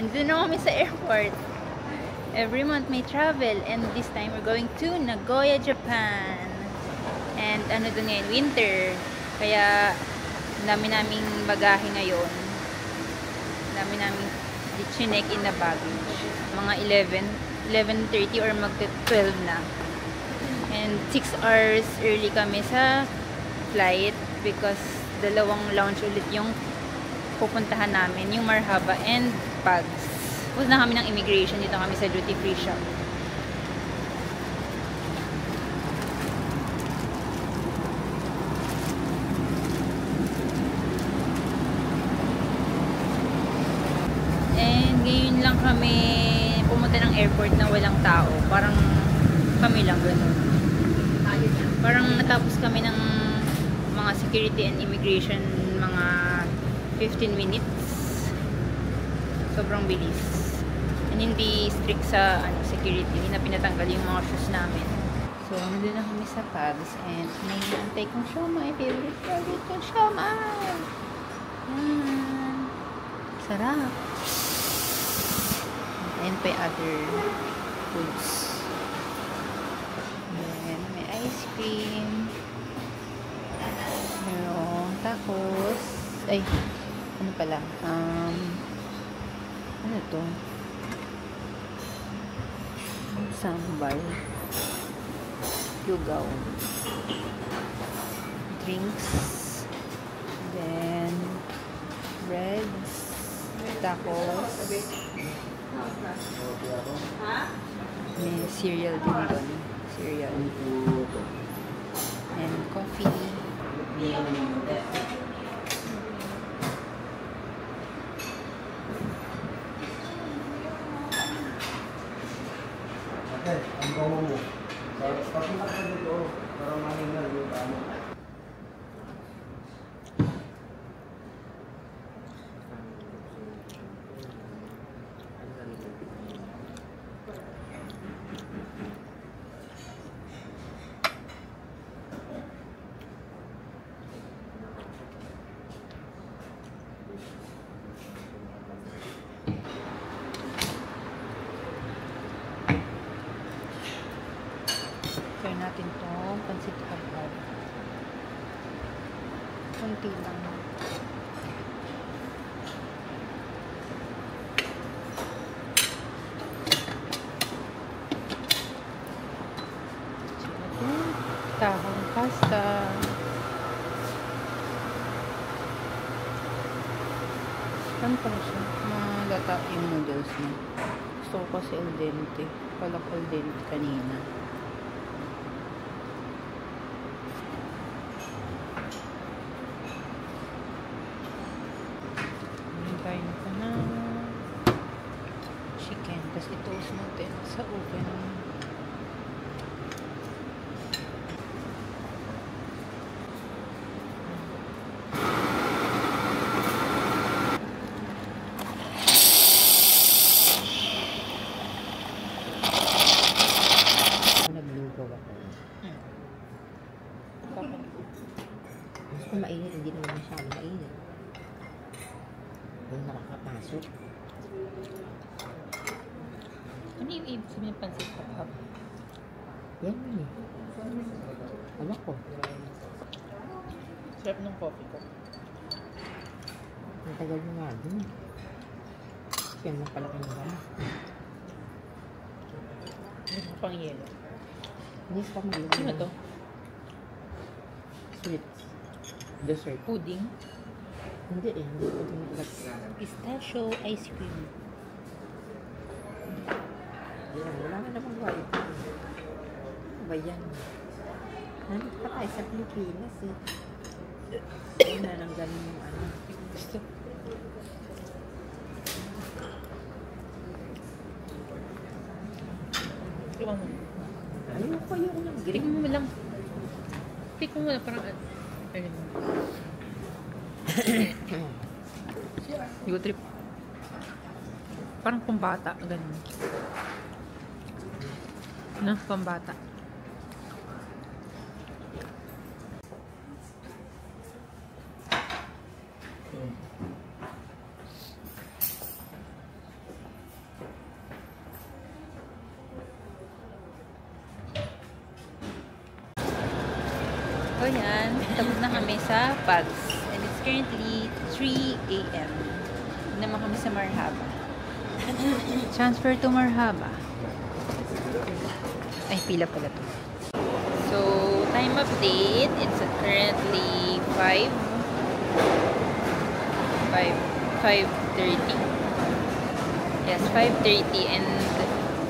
Nandun na kami sa airport. Every month may travel, and this time we're going to Nagoya, Japan. And ano dun ngayon, winter. Kaya dami naming bagahe ngayon. Dami naming chinek in the baggage. Mga 11:30 or magta-12 na. And 6 hours early kami sa flight because dalawang lounge ulit yung pupuntahan namin, yung Marhaba and Pags. Tapos na kami ng immigration, dito kami sa duty free shop. And ngayon lang kami pumunta ng airport na walang tao. Parang kami lang gano'n. Parang natapos kami ng mga security and immigration mga 15 minutes. Sobrang bilis. And hindi strict sa security. Hindi na pinatanggal yung mga shoes namin. So, nandun na kami sa Pags and may antay kong siomai. Favorite kong siomai. Yan. Sarap. And pa other foods. Then, may ice cream. Meron tacos. Ay, ano pala? Ano to? Sambal. Lugaw. Drinks. Then, breads. Tacos. May cereal din doon. Cereal. And coffee. Okay, ang gawa mo. Papunta ka dito para mahingal yung tamo. Try natin to pansit habab. Kunti lang. Tahong pasta. Ano pala siya? Malata yung noodles niya. Gusto ko kasi al dente. Kala ko al dente kanina. Kain ko na chicken. Tapos i-toast natin sa oven. Naglugaw ako. Mas kung mainit, hindi naman masyado mainit. Kung nakakapasok. Ano yung ibig sabihin ng pansit habab? Yan yun eh. Alam ko. Sarap ng coffee ko. Ang tagal mo nga dun. Yan lang pala kinuha. Gusto ko pang yelo. Hindi pa malagyan. Ano to? Sweets. Dessert. Pudding. Hindi eh. Hindi ko din malagyan. Pistachio ice cream. Yan. Wala nga namang white. Ano ba yan? Nandito pa tayo sa Pilipinas eh. Ayun na lang ganun yung ano. Gusto. Iwan mo. Ayun ko yung Tik mo lang. Tik mo lang parang ano mo. Yung trip. Parang pambata. Ganun. No? Pambata. So yan, tapos na kami sa Pags. And it's currently 3 AM. Naman kami sa Marhaba. Transfer to Marhaba. Ay, pila pala to. So, time update. It's currently 5:30. Yes, 5:30 and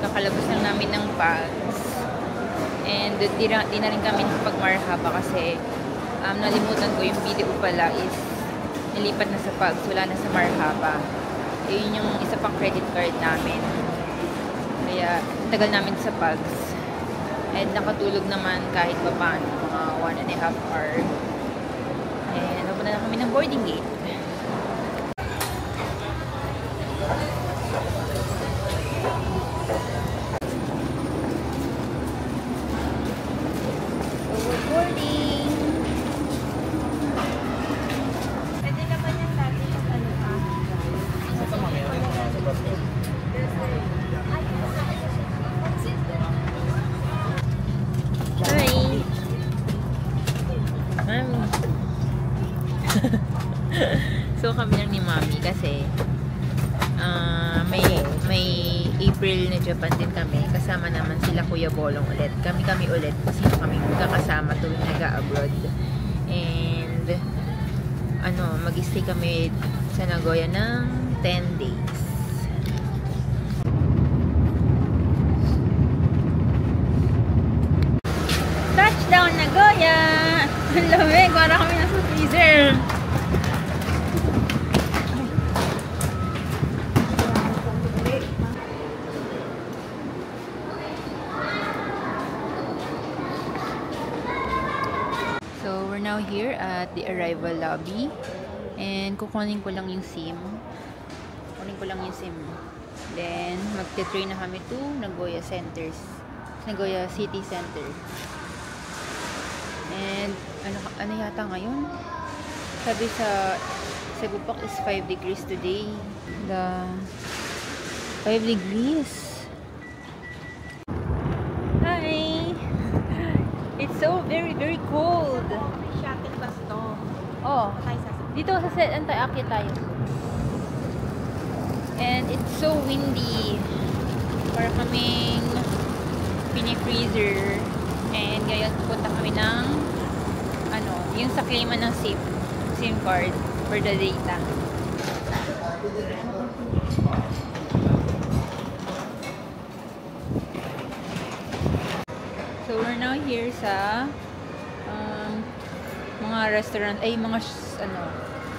kakalabas lang namin ng Pags. And di na rin kami nakapag-Marhaba kasi nalimutan ko yung video pala is nilipat na sa Pags, wala na sa Marhaba. Yun yung isa pang credit card namin. Kaya tagal namin sa Pags. And nakatulog naman kahit pa paano, mga 1.5 hour. And napunta na kami ng boarding gate. So kami lang ni Mami kasi may April na Japan din kami. Kasama naman sila Kuya Bolong ulit. Kami ulit kasi kami kakasama tuwing nag-abroad. And mag-stay kami sa Nagoya ng 10 days. Touchdown Nagoya! Ang lamig! Para kami nasa freezer! So, we're now here at the arrival lobby. And kukunin ko lang yung SIM. Then, magte-train na kami to Nagoya City Center. And, ano yata ngayon? Sabi sa Cebu Park is 5 degrees today. 5 degrees. Hi! It's so very, very cold. Shuttle bus to. Oh, dito sa set, akyat tayo. And it's so windy. Para kaming pini-freezer. And ngayon pupunta kami ng yung sa claiman ng SIM card for the data. So we're now here sa mga restaurant,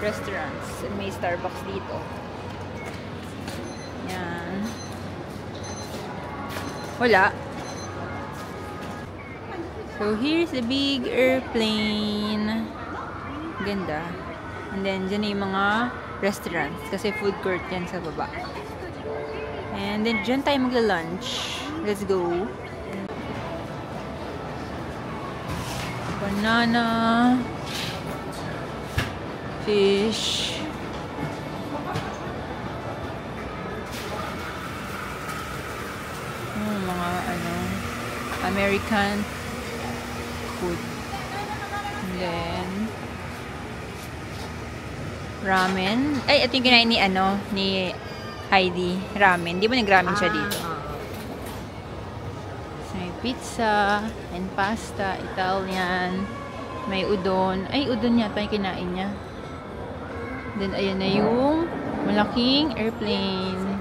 restaurants. May Starbucks dito. Yan. Wala. So here's the big airplane. Ganda. And then dyan yung mga restaurants kasi food court yan sa baba. And then dyan tayo magla-lunch. Let's go. Banana. Fish. Mga American food. And then ramen. Ay, ito yung kinain ni Heidi. Ramen. Di ba nag-ramen siya dito? So, may pizza and pasta, Italian. May udon. Ay, udon yata yung kinain niya. Then, ayan na yung malaking airplane.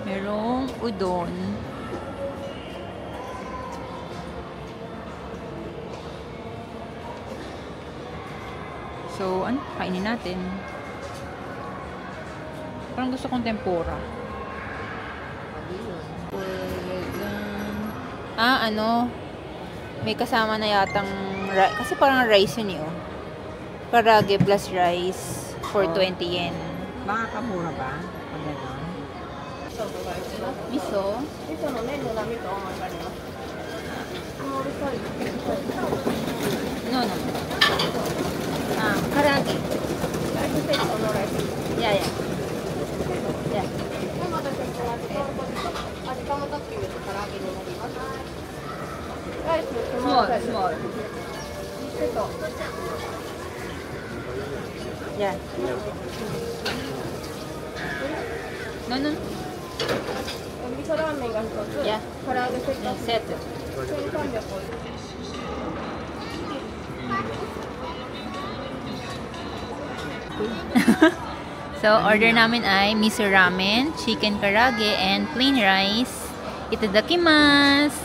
Merong udon. So, kainin natin. Parang gusto kong tempura. May kasama na yatang kasi parang rice yun oh. Karage plus rice for 20 yen. Makakamura ba? Pag gano'n? Miso. No. Karagi. Yeah, yeah. Yeah. Small, small. Yeah. No, no. Yeah. Yeah, set. So, order namin ay miso ramen, chicken karage, and plain rice. Itadakimasu!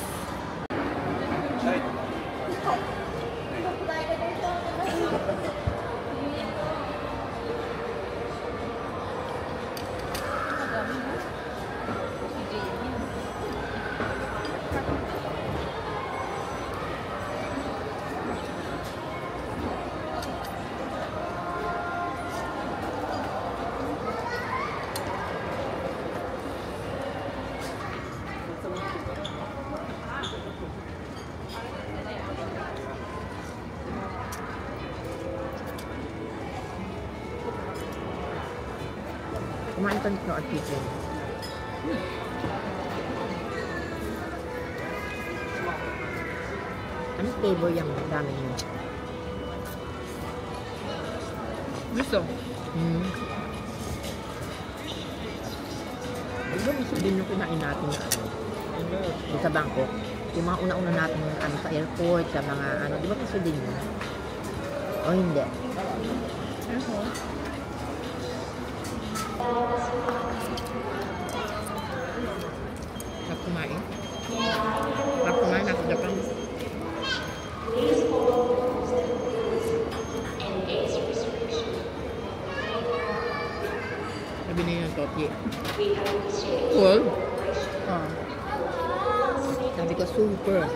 Kumain ka nito at chicken. Anong flavor yung dami nyo? Gusto. Diba gusto din yung kumain natin na sa Bangkok? Yung mga una-una natin sa airport, sa mga di ba gusto din yun? O hindi? Sarap kumain. Sarap kumain nasa Japan. Sabi niya yung topi. Cool? Sabi ko super.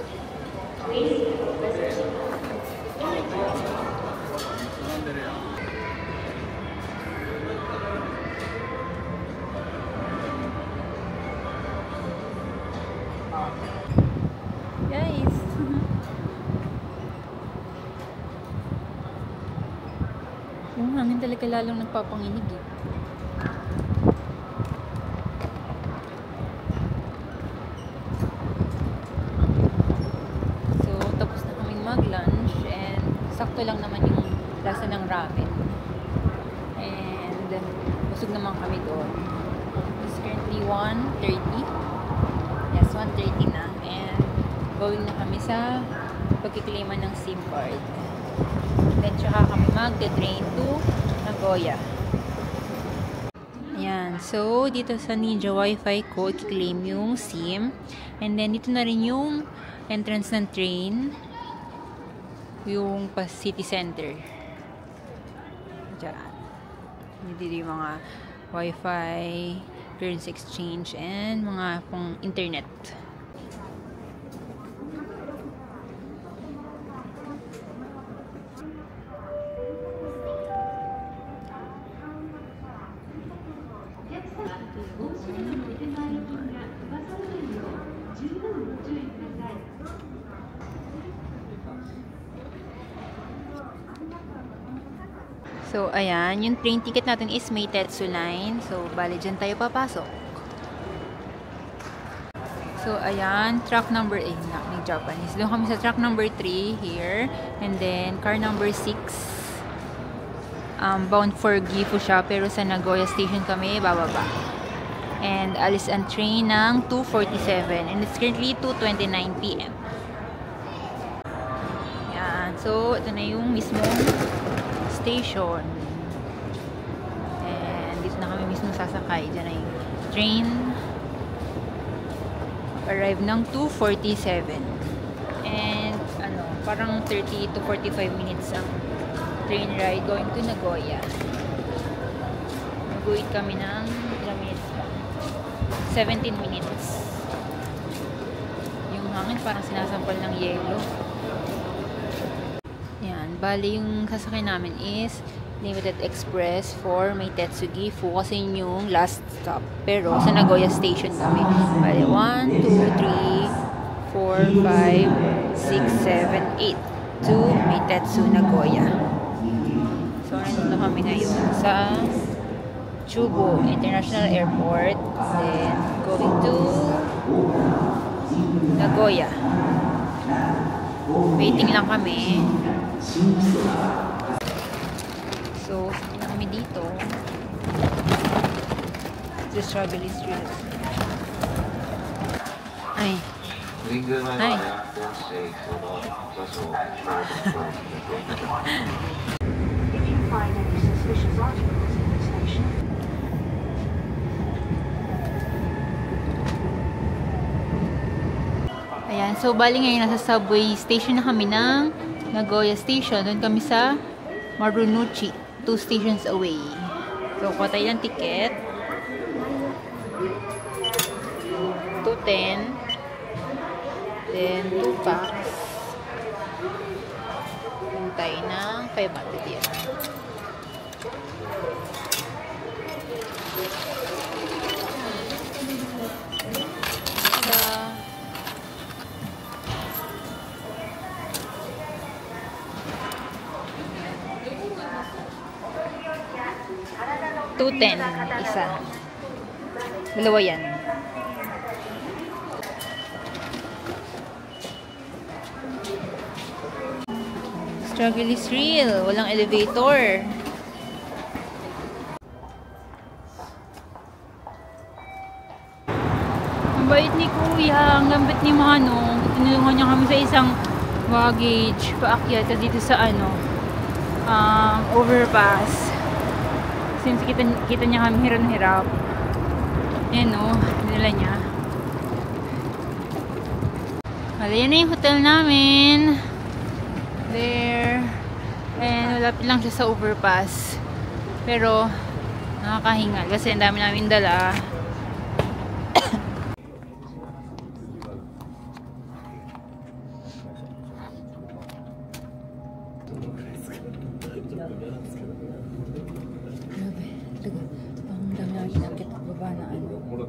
Guys. Yung hangin talaga lalong nagpapanginig eh. So, tapos na kaming mag-lunch and sakto lang naman yung lasa ng ramen. And busog naman kami doon. It's currently 1:30. Yes, 1:30 na. And going na kami sa pagkiklima ng SIM card. Then, tsaka kami magte-train to Nagoya. Ayan. So, dito sa Ninja Wi-Fi ko, i-claim yung SIM. And then, dito na rin yung entrance ng train. Yung pa city center. Diyan. Dito yung mga Wi-Fi, currency exchange, and mga pang internet. So, ayan. Yung train ticket natin is Meitetsu Line. So, bali dyan tayo papasok. So, ayan. Track number 8 na ng Japanese. Doon kami sa track number 3 here. And then, car number 6. Bound for Gifu siya. Pero sa Nagoya Station kami, bababa. And, alis ang train ng 2:47. And it's currently 2:29 PM. Ayan. So, ito na yung mismong station. And dito na kami mismo sasakay. Diyan na yung train. Arrive ng 2:47. And parang 30 to 45 minutes ang train ride going to Nagoya. Nag-wait kami ng ilang minutes pa. 17 minutes. Yung hangin parang sinasampal ng yelo. Yan. Bali, yung sasakay namin is Limited Express for Meitetsu Gifu kasi yung last stop. Pero sa Nagoya Station kami. Bali, 1, 2, 3, 4, 5, 6, 7, 8 to Meitetsu Nagoya. Nandito kami ngayon sa Chubo International Airport. Then, going to Nagoya. Waiting lang kami. So, saan na kami dito? The Strawberry Street. Ay. Ay. If you find any suspicious articles in the station, Ayan, so bali ngayon nasa subway station na kami ng Nagoya Station. Doon kami sa Marunouchi, 2 stations away. So, kuha tayo ng ticket. 210. Then, 2 packs. Then tayo ng 500 yan. Sa 210 isa. Dalawa yan. Struggle is real. Walang elevator. Ang bait ni Kuya. Ang gambit ni Manong. Tinulungan niya kami sa isang baggage. Paakyat dito sa overpass. Since kita niya kami hirap. Ayan o, nila niya. Wala, yan na yung hotel namin. There. And malapit lang siya sa overpass. Pero, nakakahingal kasi ang dami namin dala. Ang dami namin nakit baba na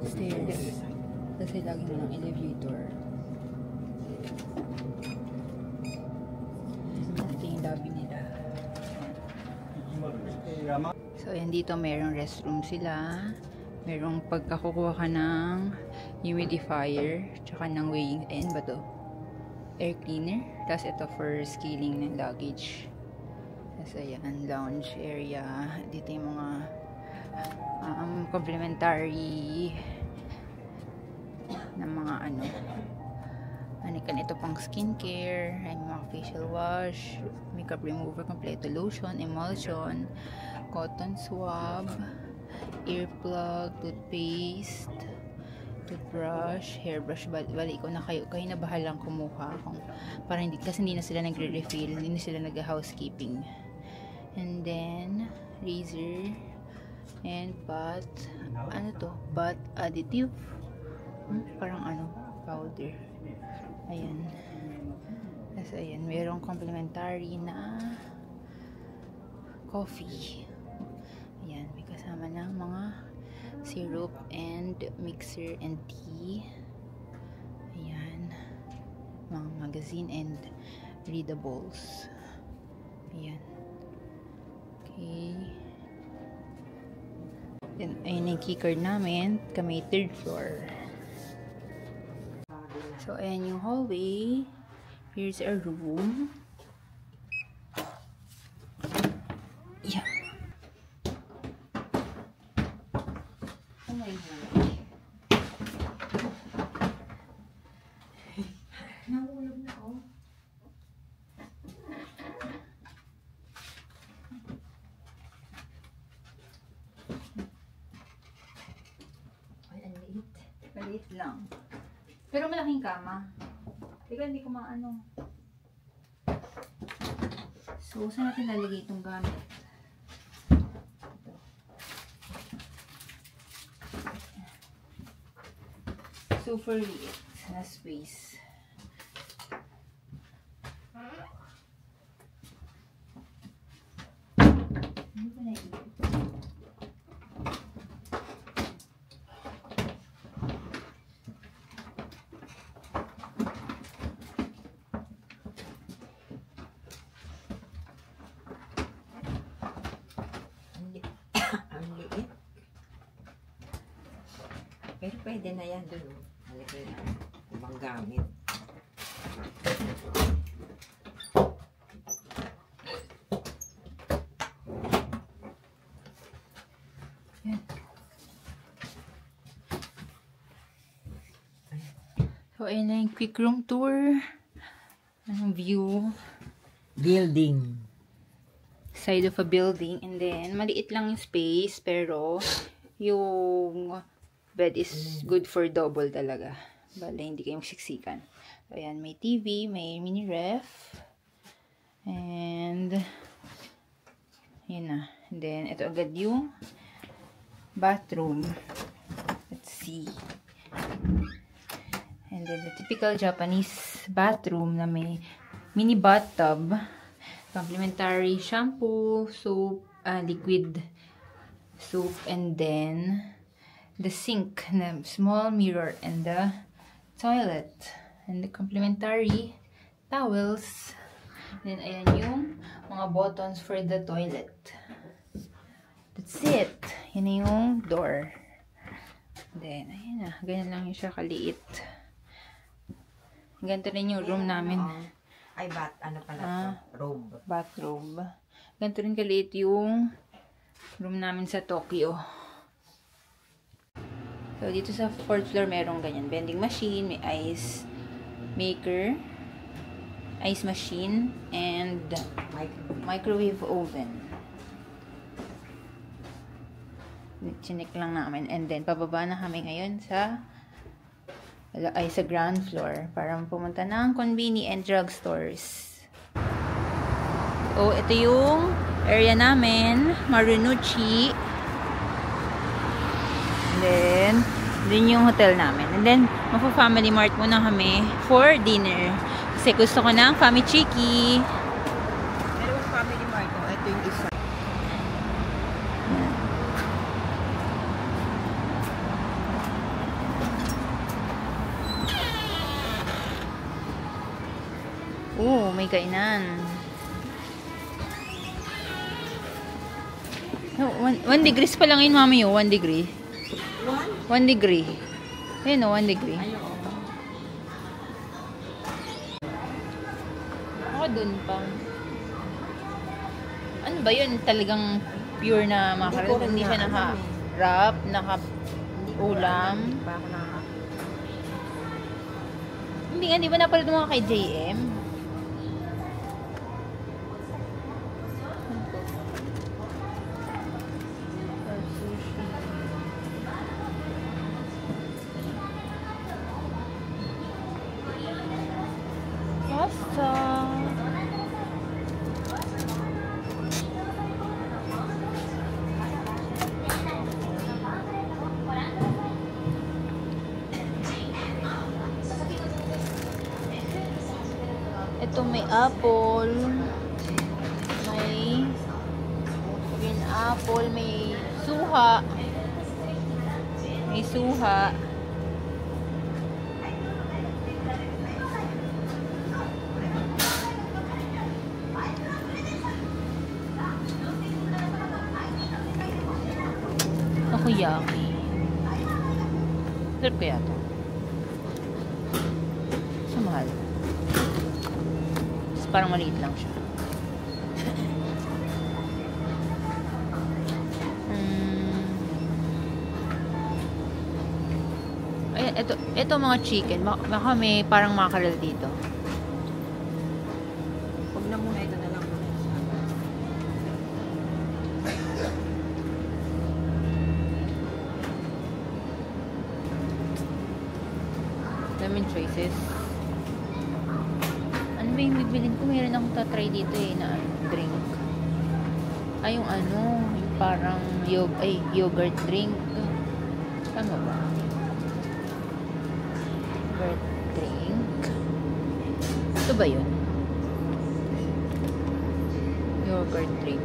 stairs. Kasi lagi mo ng elevator. Ito yung lobby nila. So, ayan dito mayroong restroom sila. Mayroong pagkakukuha ka ng humidifier. Tsaka ng weighing. Ayan ba to? Air cleaner. Tapos ito for scaling ng luggage. Tapos ayan, lounge area. Dito yung mga complimentary na mga ito pang skincare, ay mga facial wash, makeup remover, kompleto lotion, emulsion, cotton swab, earplug, toothpaste, toothbrush, hairbrush. Bali ikaw na kayo na bahalang kumuha para kasi hindi na sila nagre-refill, hindi na sila nag-housekeeping. And then razor and bath additive, parang powder. Ayan. Tapos ayan, mayroong complimentary na coffee. Ayan, may kasama ng mga syrup and mixer and tea. Ayan, mga magazine and readables. Ayan. Okay. Ayan yung keycard namin. Kami 3rd floor. So, ayan yung hallway. Here's our room. Yeah. Oh my God. Nahulog na ako. Ay, ang liit. Maliit lang. Pero malaking kama. Teka, hindi ko maano. So, saan natin lalagay itong gamit? Ito. Super liit na space. Hindi ko naiipit. Pero pwede na yan doon. Halika na. Ibang gamit. So, ayun na yung quick room tour. Ang view. Building. Side of a building. And then, maliit lang yung space. Pero, yung bed is good for double talaga. Bale, hindi kayong siksikan. So, ayan, may TV, may mini ref. And, yun na. And then, ito agad yung bathroom. Let's see. And then, the typical Japanese bathroom na may mini bathtub, complimentary shampoo, soap, liquid soap, and then the sink, the small mirror, and the toilet, and the complimentary towels. Then, ayan yung mga buttons for the toilet. That's it. Yan na yung door. Then, ayan na. Ganyan lang yung siya kaliit. Ganito rin yung room namin. Ay, ano pala to? Robe. Bathrobe. Ganito rin kaliit yung room namin sa Tokyo. So, dito sa 4th floor, merong ganyan. Vending machine, may ice maker, ice machine, and microwave oven. Chinik lang namin. And then, pababa na kami ngayon sa ground floor para pumunta ng convenience and drugstores. So, ito yung area namin, Marunouchi. And then, din yung hotel namin. And then, magpa-family mart muna kami for dinner. Kasi gusto ko ng famichiki. Pero yung family mart ko, ito yung isa. Oh, may kainan. No, 1 degrees pa lang yun, mami. 1 degree. 1 degree. Ayun o, 1 degree. Ako dun pa. Ano ba yun? Talagang pure na macaroni. Hindi siya naka-wrap, naka-ulam. Hindi nga, di ba napalad mo kay JM? Pasta. Ito may apple, may green apple, may suha, takoyaki. Sarap kaya ito? Sa mahal. Parang maliit lang siya. Ayan, ito mga chicken. Baka may parang mackerel dito. Huwag na muna, ito na lang muna. Daming choices. Ano ba yung bibilin ko? Meron akong tatry dito na drink. Ay, yung yung parang yogurt drink. Tama ba? Yogurt drink. Ito ba yun? Yogurt drink.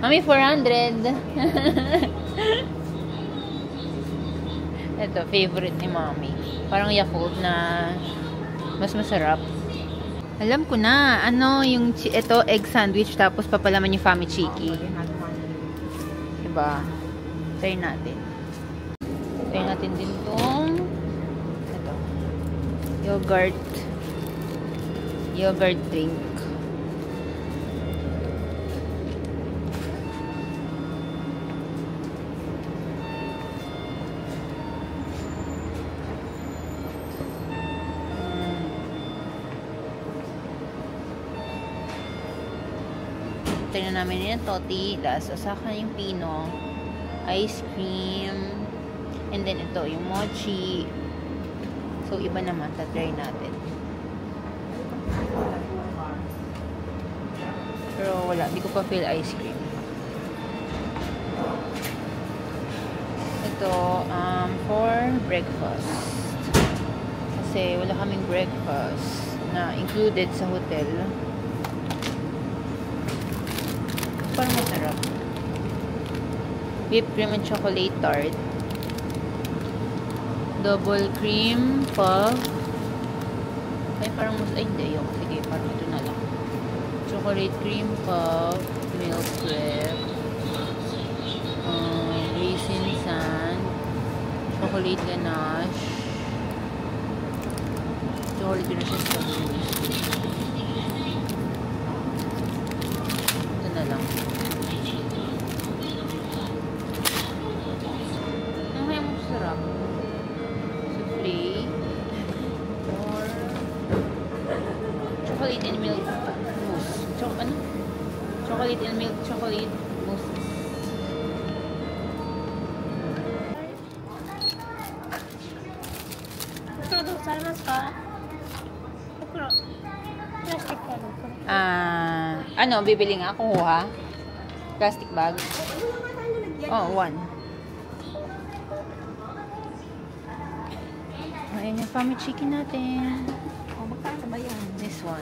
Mami, 400. Ito, favorite ni Mommy. Parang Yakult na mas masarap. Alam ko na, ito, egg sandwich, tapos papalaman yung famichiki. ba? Try natin. Try natin din tong ito. Yogurt drink. Tingnan namin yung toti, lasa saka yung pino, ice cream, and then ito yung mochi. So iba naman, tatry natin. Pero wala, di ko pa feel ice cream. Ito for breakfast. Kasi wala kaming breakfast na included sa hotel. Parang masarap. Whipped cream and chocolate tart. Double cream puff. Ay, parang mas... Ay, hindi. Yung, sige, parang ito na lang. Chocolate cream puff. Milk crepe. Raisin sand. Chocolate ganache. Chocolate ganache strawberry. Ito na lang. Ay, masarap. Souffle. Or chocolate and milk mousse. Chocolate and milk chocolate mousse. Ano, bibili nga ako, ha? Plastic bag. Oh, 1. Ayan yung family chicken natin. Oh, magkano ba yan? This one.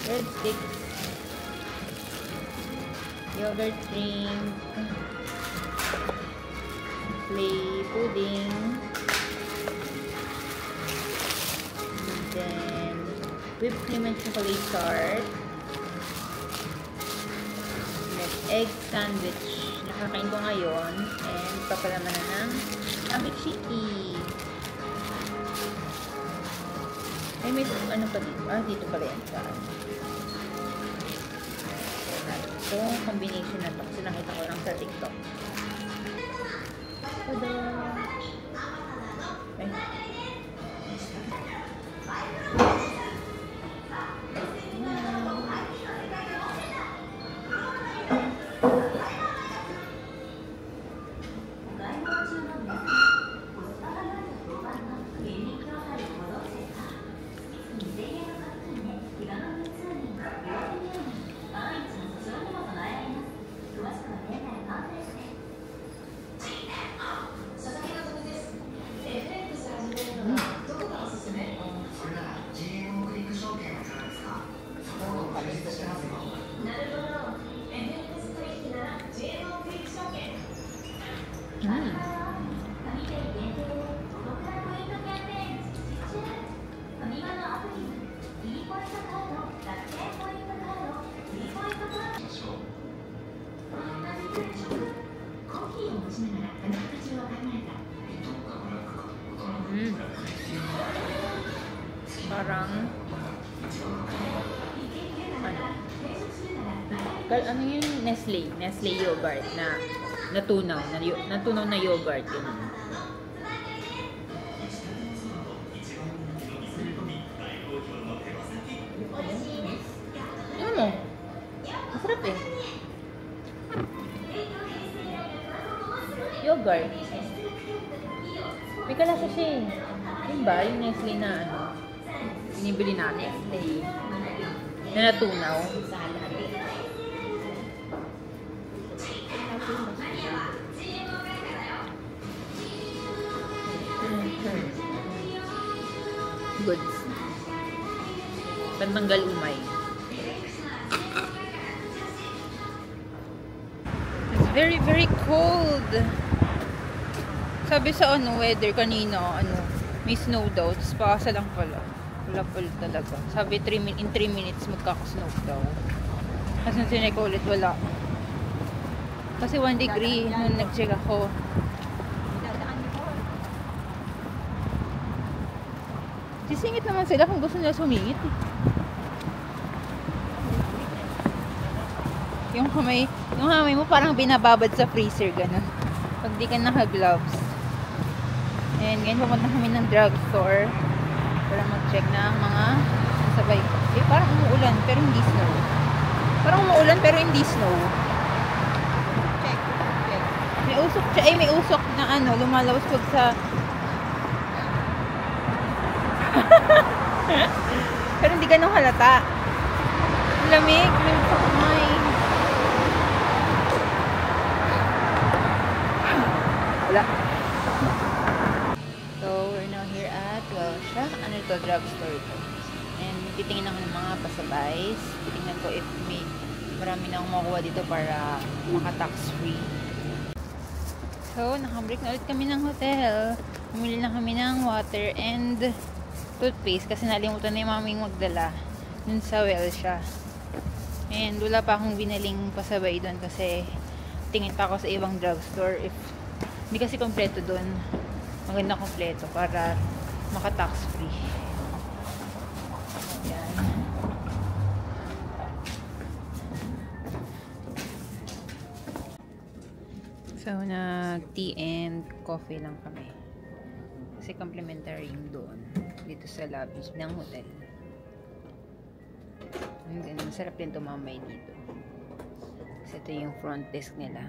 Red sticks. Yogurt drink. Play pudding. And then whipped cream and chocolate tart. Then egg sandwich. Nakakain ko ngayon. And papalaman na ng aming chiki. Ay, may ano pa dito? Ah, dito pala yan. Ito, combination na ito. Kasi nakita ko lang sa TikTok. Tada! Ay. Parang ano yung Nestle yogurt na natunaw na yogurt yun. Ano mo? Masarap eh. Yogurt. May kalasa siya eh. Yun ba? Yung Nestle na ano? Binibili natin. Na natunaw. Goods. Pantanggal umay. very, very cold. Sabi sa weather kanina, may snow daw. Tapos paasa lang pala. Wala pala talaga. Sabi in 3 minutes magkaka-snow daw. Kasi nung sinay ko ulit, wala. Kasi 1 degree nung nag-check ako. Sisingit naman sila kung gusto nila sumingit. Yung kamay mo parang binababad sa freezer, ganun. Pag di ka naka-gloves. And ngayon pumunta kami ng drugstore para mag-check na ang mga sabay. Parang umuulan pero hindi snow. Parang umuulan pero hindi snow. Check. May usok na lumalabas pag sa pero hindi ganun halata. Lamig sa kamay. Wala. So, we're now here at drugstore ito. And titingin ako ng mga pasabays. Titingnan ko if may marami na akong makuha dito para maka-tax free. So, nakabreak na ulit kami ng hotel. Bumili na kami ng water and toothpaste kasi nalimutan na yung maming magdala. Dun sa siya. And wala pa akong binaling pasabay doon kasi tingin pa ako sa ibang drugstore if hindi kasi kompleto doon. Maganda kompleto para maka-tax free. Ayan. So, nag-tea and coffee lang kami. Kasi complimentary yung doon. Dito sa lobby ng hotel. And then, masarap din tumambay dito. Kasi ito yung front desk nila.